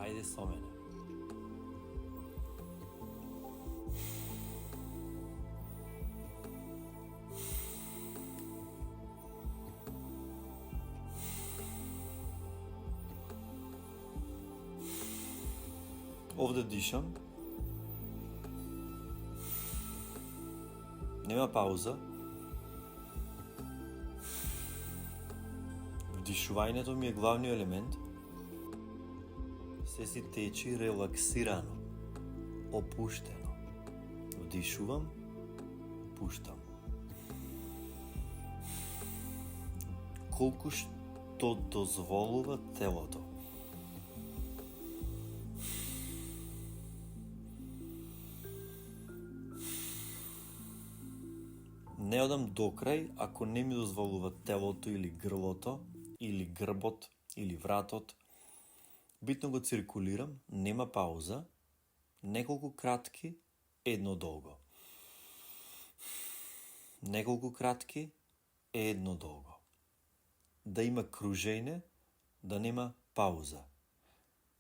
Ајде со мене. Овде дишам. Нема пауза. Вдишувањето ми е главниот елемент. Се си течи релаксирано, опуштено. Вдишувам, пуштам. Колку што дозволува телото. Не одам до крај ако не ми дозволува телото или грлото, или грбот, или вратот. Битно го циркулирам, нема пауза, неколку кратки, едно долго. Неколку кратки, едно долго. Да има кружење, да нема пауза.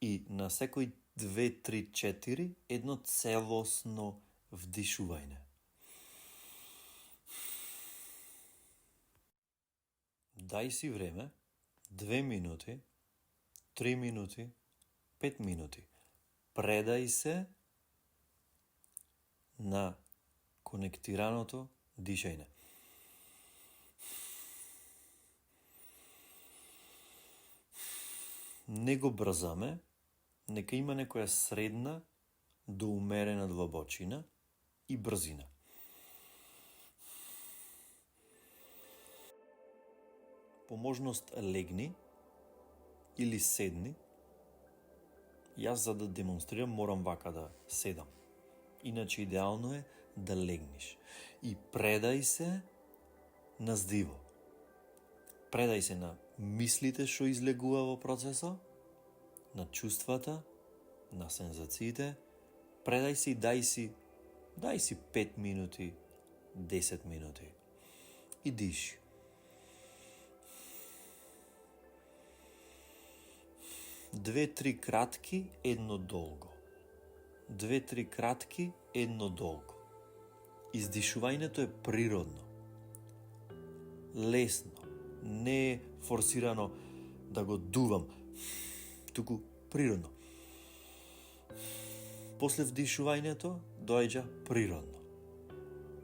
И на секој 2, 3, 4 едно целосно вдишување. Дај си време, 2 минути, 3 минути, 5 минути. Предај се на конектираното дишање. Не го брзаме, нека има некоја средна до умерена длабочина и брзина. По можност легни или седни. Јас за да демонстрирам морам вака да седам. Иначе идеално е да легнеш. И предај се на здиво. Предај се на мислите што излегува во процесот, на чувствата, на сензациите. Предај се и дај си 5 минути, 10 минути. И диши. Две-три кратки, едно долго. 2-3 кратки, едно долго. Издишувањето е природно. Лесно. Не е форсирано да го дувам. Туку природно. После вдишувањето доаѓа природно.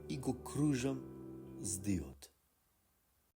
И го кружам здивот.